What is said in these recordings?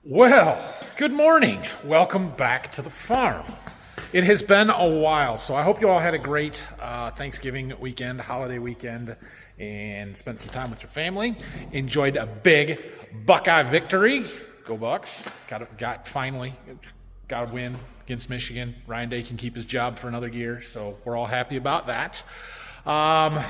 Well, good morning. Welcome back to the farm. It has been a while, so I hope you all had a great Thanksgiving weekend, holiday weekend, and spent some time with your family. Enjoyed a big Buckeye victory. Go Bucks. Finally got a win against Michigan. Ryan Day can keep his job for another year, so we're all happy about that. I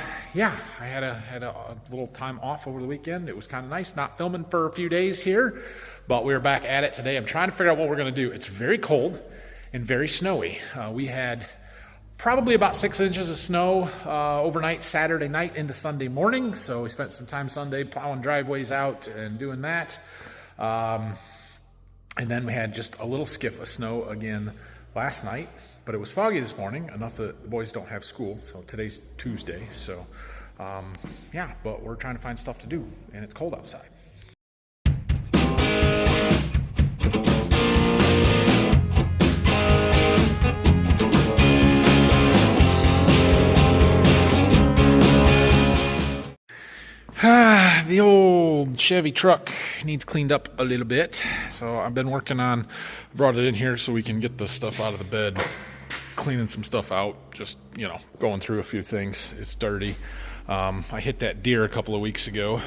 had a little time off over the weekend. It was kind of nice not filming for a few days here, but we're back at it today. I'm trying to figure out what we're going to do. It's very cold and very snowy. We had probably about 6 inches of snow overnight Saturday night into Sunday morning, so we spent some time Sunday plowing driveways out and doing that. And then we had just a little skiff of snow again last night, but it was foggy this morning, enough that the boys don't have school, so today's Tuesday, so but we're trying to find stuff to do, and it's cold outside. The old Chevy truck needs cleaned up a little bit, so I've been brought it in here so we can get the stuff out of the bed, cleaning some stuff out, just, going through a few things. It's dirty. I hit that deer a couple of weeks ago,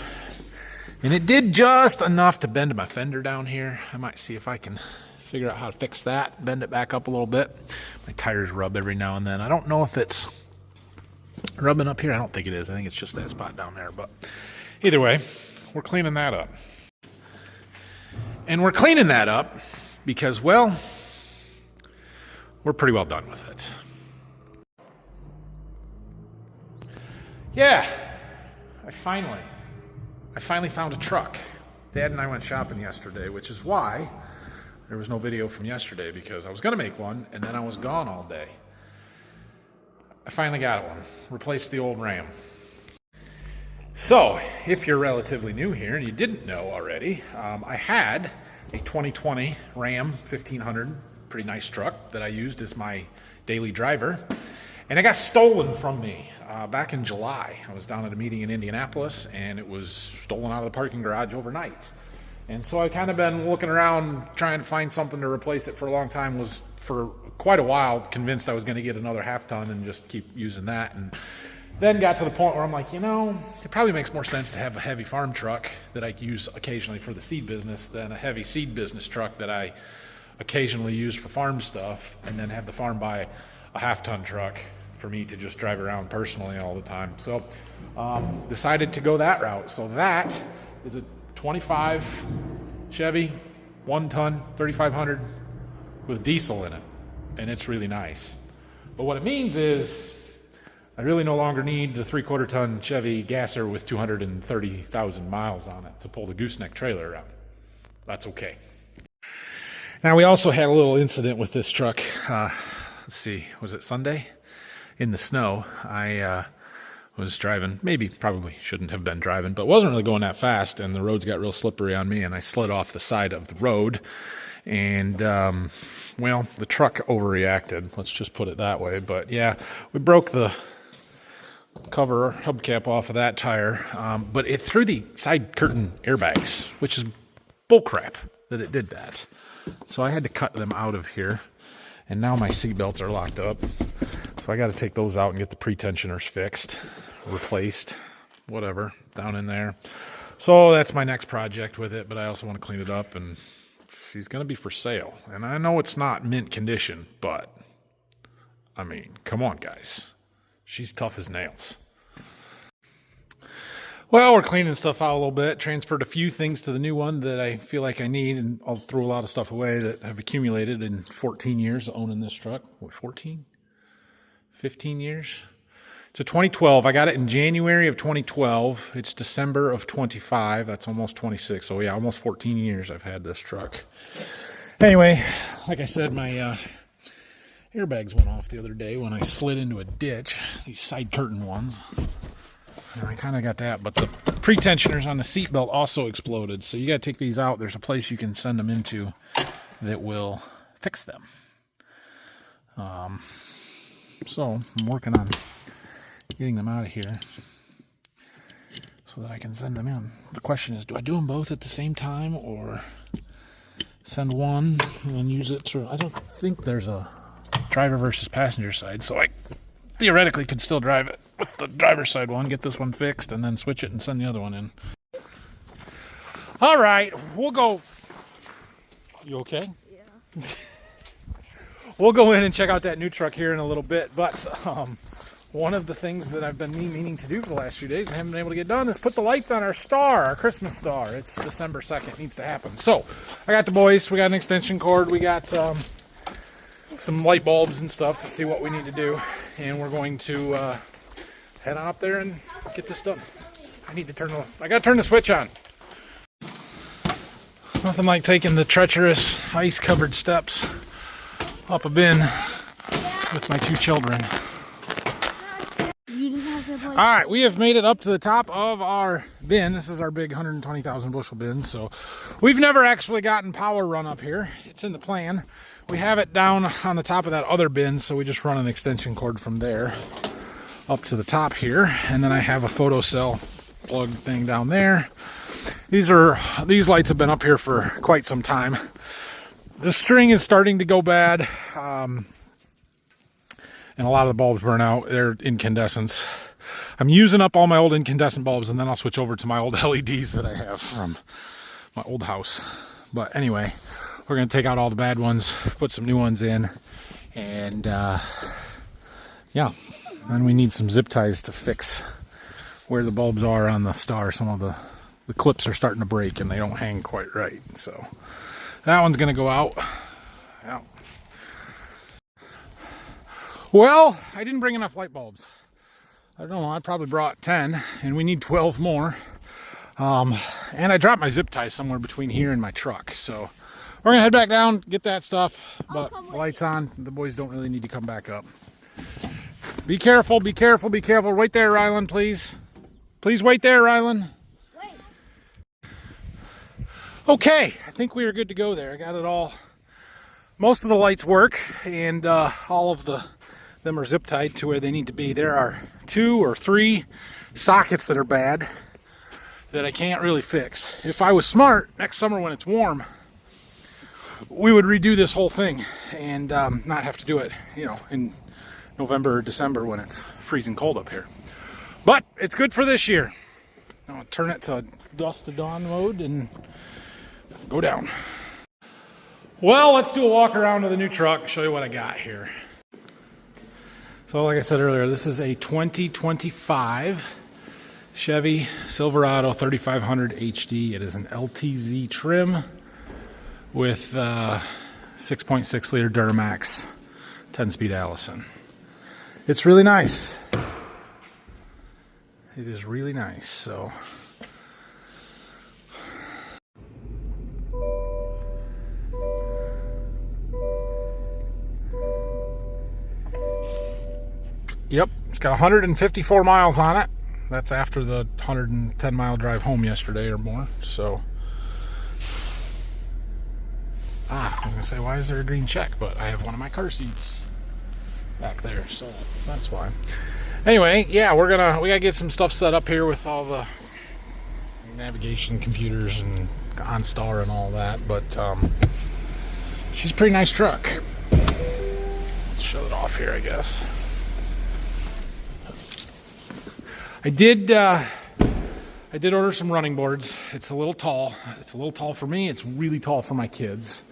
and it did just enough to bend my fender down here. I might see if I can figure out how to fix that, bend it back up a little bit. My tires rub every now and then. I don't know if it's rubbing up here. I don't think it is. I think it's just that spot down there, but either way, we're cleaning that up. And we're cleaning that up because, well, we're pretty well done with it. Yeah, I finally found a truck. Dad and I went shopping yesterday, which is why there was no video from yesterday, because I was going to make one, and then I was gone all day. I finally got one. Replaced the old Ram. So, if you're relatively new here and you didn't know already, I had a 2020 Ram 1500, pretty nice truck that I used as my daily driver, and it got stolen from me back in July. I was down at a meeting in Indianapolis, and it was stolen out of the parking garage overnight. And so I've kind of been looking around trying to find something to replace it for a long time. Was for quite a while convinced I was going to get another half ton and just keep using that, and then got to the point where I'm like, it probably makes more sense to have a heavy farm truck that I use occasionally for the seed business than a heavy seed business truck that I occasionally use for farm stuff, and then have the farm buy a half-ton truck for me to just drive around personally all the time. So decided to go that route. So that is a 25 Chevy, 1-ton, 3500 with diesel in it, and it's really nice. But what it means is I really no longer need the 3/4 ton Chevy gasser with 230,000 miles on it to pull the gooseneck trailer around. That's okay. Now, we also had a little incident with this truck. Let's see, was it Sunday? In the snow. I was driving, probably shouldn't have been driving, but wasn't really going that fast, and the roads got real slippery on me, and I slid off the side of the road, and the truck overreacted, let's just put it that way. But yeah, we broke the cover hubcap off of that tire, but it threw the side curtain airbags, which is bullcrap that it did that. So I had to cut them out of here, and now my seat belts are locked up, so I got to take those out and get the pretensioners fixed, replaced, whatever, down in there. So that's my next project with it, but I also want to clean it up, and she's going to be for sale. And I know it's not mint condition, but I mean, come on, guys. She's tough as nails. Well, we're cleaning stuff out a little bit. Transferred a few things to the new one that I feel like I need, and I'll throw a lot of stuff away that have accumulated in 14 years of owning this truck. What, 14? 15 years? It's a 2012. I got it in January of 2012. It's December of 25. That's almost 26. So yeah, almost 14 years I've had this truck. Anyway, like I said, my airbags went off the other day when I slid into a ditch, these side curtain ones. And I kind of got that, but the pretensioners on the seatbelt also exploded. So you got to take these out. There's a place you can send them into that will fix them. So I'm working on getting them out of here so that I can send them in. The question is, do I do them both at the same time, or send one and then use it to, I don't think there's a driver versus passenger side, so I theoretically could still drive it with the driver's side one, get this one fixed, and then switch it and send the other one in. All right, we'll go. You okay? Yeah. We'll go in and check out that new truck here in a little bit, but one of the things that I've been meaning to do for the last few days and haven't been able to get done is put the lights on our star, our Christmas star. It's December 2nd. It needs to happen. So I got the boys. We got an extension cord. We got some light bulbs and stuff to see what we need to do. And we're going to head on up there and get this done. I got to turn the switch on. Nothing like taking the treacherous ice-covered steps up a bin with my 2 children. All right, we have made it up to the top of our bin. This is our big 120,000 bushel bin. So we've never actually gotten power run up here. It's in the plan. We have it down on the top of that other bin, so we just run an extension cord from there up to the top here. And then I have a photocell plug thing down there. These lights have been up here for quite some time. The string is starting to go bad, and a lot of the bulbs burn out. They're incandescents. I'm using up all my old incandescent bulbs, and then I'll switch over to my old LEDs that I have from my old house. But anyway, we're going to take out all the bad ones, put some new ones in, and yeah, then we need some zip ties to fix where the bulbs are on the star. Some of the clips are starting to break, and they don't hang quite right, so that one's going to go out. Yeah. Well, I didn't bring enough light bulbs. I don't know, I probably brought 10, and we need 12 more. And I dropped my zip ties somewhere between here and my truck. So we're going to head back down, get that stuff, but the light's on. The boys don't really need to come back up. Be careful, be careful, be careful. Wait there, Rylan, please. Please wait there, Rylan. Okay, I think we are good to go there. I got it all. Most of the lights work, and all of them are zip tied to where they need to be. There are 2 or 3 sockets that are bad that I can't really fix. If I was smart, next summer when it's warm, we would redo this whole thing and not have to do it, in November or December when it's freezing cold up here. But it's good for this year. I'll turn it to dusk to dawn mode and go down. Well, let's do a walk around to the new truck, show you what I got here. So like I said earlier, this is a 2025 Chevy Silverado 3500 HD. It is an LTZ trim with 6.6 liter Duramax 10-speed Allison. It's really nice. It is really nice, so. Yep, it's got 154 miles on it. That's after the 110 mile drive home yesterday or more. So, I was gonna say, why is there a green check? But I have one of my car seats back there, so that's why. Anyway, yeah, we gotta get some stuff set up here with all the navigation computers and OnStar and all that. But she's a pretty nice truck. Let's show it off here, I guess. I did order some running boards. It's a little tall. It's a little tall for me. It's really tall for my kids.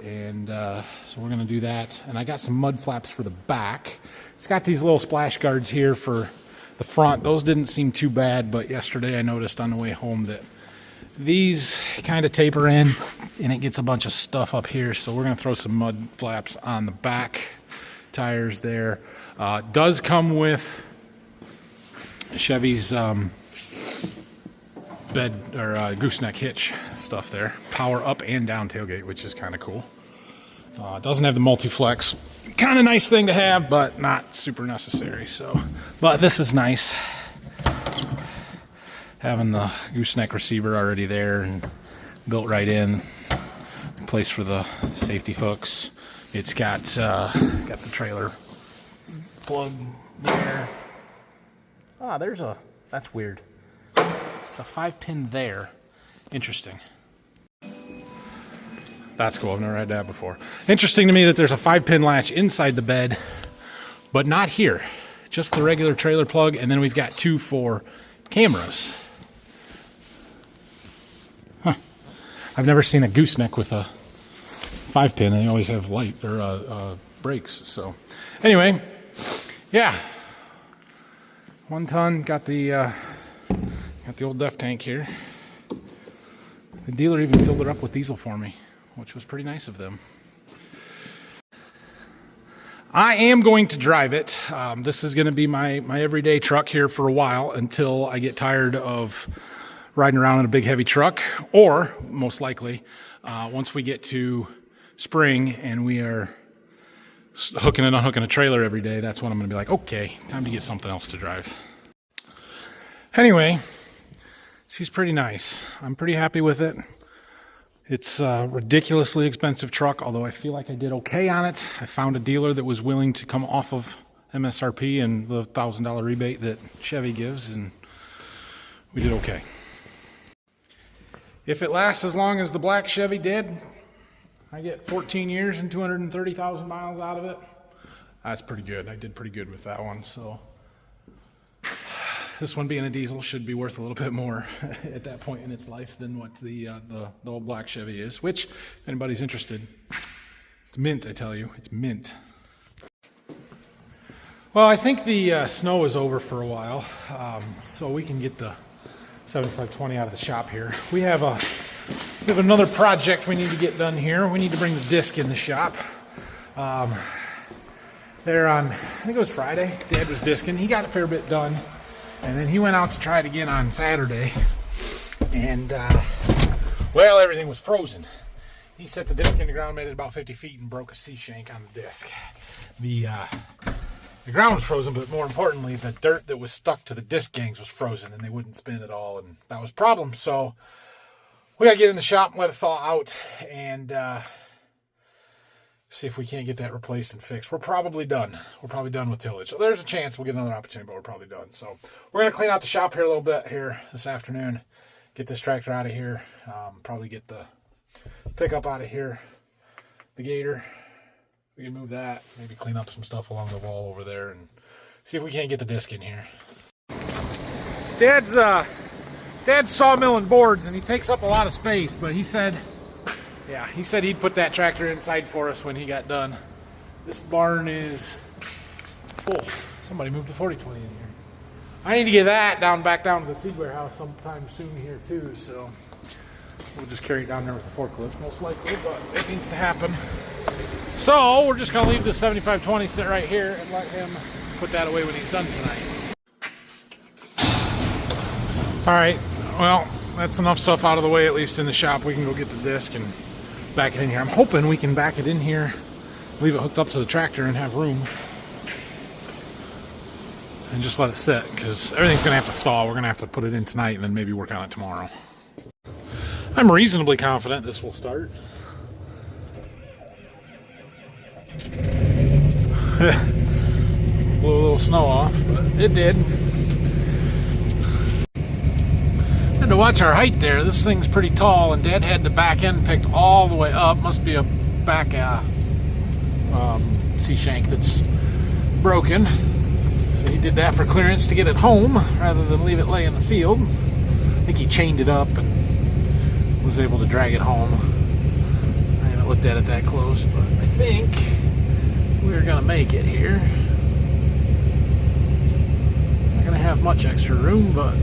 And so we're going to do that. And I got some mud flaps for the back. It's got these little splash guards here for the front. Those didn't seem too bad, but yesterday I noticed on the way home that these kind of taper in and it gets a bunch of stuff up here. So we're going to throw some mud flaps on the back tires there. Does come with Chevy's bed or gooseneck hitch stuff there. Power up and down tailgate, which is kind of cool. Doesn't have the multi-flex. Kind of nice thing to have, but not super necessary. So, but this is nice. Having the gooseneck receiver already there and built right in. Place for the safety hooks. It's got the trailer plug there. That's weird. A 5-pin there. Interesting. That's cool. I've never had that before. Interesting to me that there's a 5-pin latch inside the bed, but not here. Just the regular trailer plug, and then we've got 2 for cameras. Huh. I've never seen a gooseneck with a 5-pin, and they always have light or brakes. So, anyway, yeah, 1 ton. Got the old DEF tank here. The dealer even filled it up with diesel for me, which was pretty nice of them. I am going to drive it. This is going to be my everyday truck here for a while until I get tired of riding around in a big heavy truck, or most likely once we get to spring and we are hooking and unhooking a trailer every day, that's when I'm going to be like, okay, time to get something else to drive. Anyway, she's pretty nice. I'm pretty happy with it. It's a ridiculously expensive truck, although I feel like I did okay on it. I found a dealer that was willing to come off of MSRP and the $1,000 rebate that Chevy gives, and we did okay. If it lasts as long as the black Chevy did, I get 14 years and 230,000 miles out of it. That's pretty good. I did pretty good with that one, so this one being a diesel should be worth a little bit more at that point in its life than what the old black Chevy is, which, if anybody's interested, it's mint, I tell you. It's mint. Well, I think the snow is over for a while, so we can get the 7520 out of the shop here. We have another project we need to get done here. We need to bring the disc in the shop. There on, I think it was Friday, Dad was discing. He got a fair bit done. And then he went out to try it again on Saturday, and, well, everything was frozen. He set the disc in the ground, made it about 50 feet, and broke a C-shank on the disc. The ground was frozen, but more importantly, the dirt that was stuck to the disc gangs was frozen, and they wouldn't spin at all, and that was a problem. So we got to get in the shop and let it thaw out, and see if we can't get that replaced and fixed. We're probably done. We're probably done with tillage. So there's a chance we'll get another opportunity, but we're probably done. So we're going to clean out the shop here a little bit here this afternoon. Get this tractor out of here. Probably get the pickup out of here. The gator. We can move that. Maybe clean up some stuff along the wall over there and see if we can't get the disc in here. Dad's sawmilling boards, and he takes up a lot of space, but he said he'd put that tractor inside for us when he got done. This barn is full. Somebody moved the 4020 in here. I need to get that back down to the seed warehouse sometime soon here too, so we'll just carry it down there with the forklift most likely, but it needs to happen. So we're just going to leave the 7520 sit right here and let him put that away when he's done tonight. All right, well, that's enough stuff out of the way, at least in the shop. We can go get the disc and back it in here. I'm hoping we can back it in here, leave it hooked up to the tractor, and have room. And just let it sit, because everything's going to have to thaw. We're going to have to put it in tonight and then maybe work on it tomorrow. I'm reasonably confident this will start. Blew a little snow off, but it did. Had to watch our height there. This thing's pretty tall, and Dad had the back end picked all the way up. Must be a back C-shank that's broken. So he did that for clearance to get it home rather than leave it lay in the field. I think he chained it up and was able to drag it home. I haven't looked at it that close, but I think we're gonna make it here. Not gonna have much extra room, but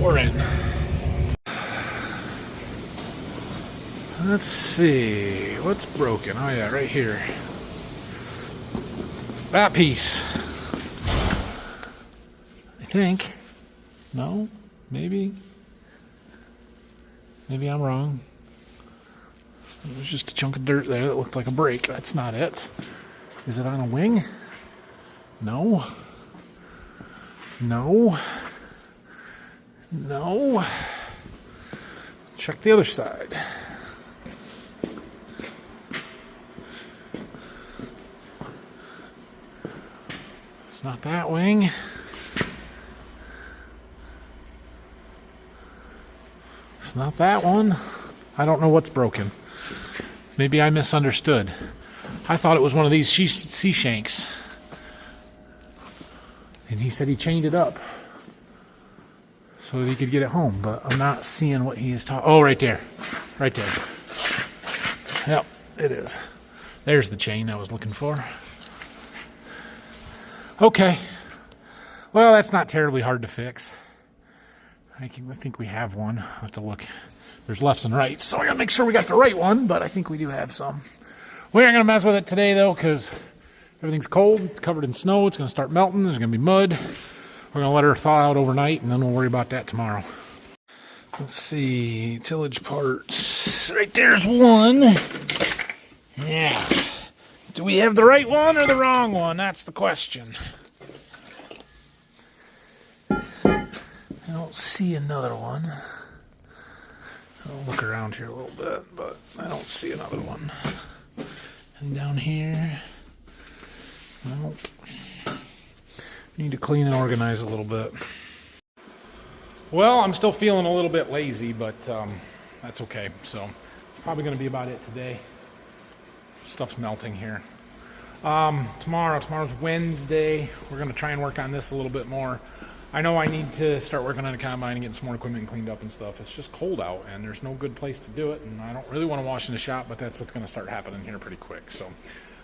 we're in. Let's see, what's broken? Oh yeah, right here. That piece. I think. No? Maybe? Maybe I'm wrong. There's just a chunk of dirt there that looked like a brake. That's not it. Is it on a wing? No. No. No. Check the other side. It's not that wing. It's not that one. I don't know what's broken. Maybe I misunderstood. I thought it was one of these sea shanks. And he said he chained it up so that he could get it home, but I'm not seeing what he is talking. Oh, right there. Right there. Yep, it is. There's the chain I was looking for. Okay. Well, that's not terribly hard to fix. I think we have one. I'll have to look. There's lefts and rights, so I gotta make sure we got the right one, but I think we do have some. We aren't gonna mess with it today though, because everything's cold, it's covered in snow, it's gonna start melting, there's gonna be mud. We're gonna let her thaw out overnight, and then we'll worry about that tomorrow. Let's see, tillage parts. Right there's one. Yeah. Do we have the right one or the wrong one? That's the question. I don't see another one. I'll look around here a little bit, but I don't see another one. And down here, nope. Need to clean and organize a little bit. Well, I'm still feeling a little bit lazy, but that's okay. So, probably going to be about it today. Stuff's melting here. Tomorrow's Wednesday. We're going to try and work on this a little bit more. I know I need to start working on a combine and getting some more equipment cleaned up and stuff. It's just cold out, and there's no good place to do it, and I don't really want to wash in the shop, but that's what's going to start happening here pretty quick. So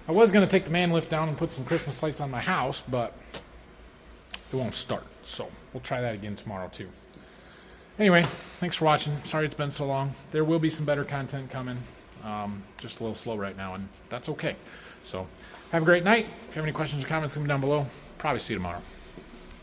I was going to take the man lift down and put some Christmas lights on my house, but it won't start. So we'll try that again tomorrow, too. Anyway, thanks for watching. Sorry it's been so long. There will be some better content coming. Just a little slow right now, and that's okay. So have a great night. If you have any questions or comments, leave them down below. Probably see you tomorrow.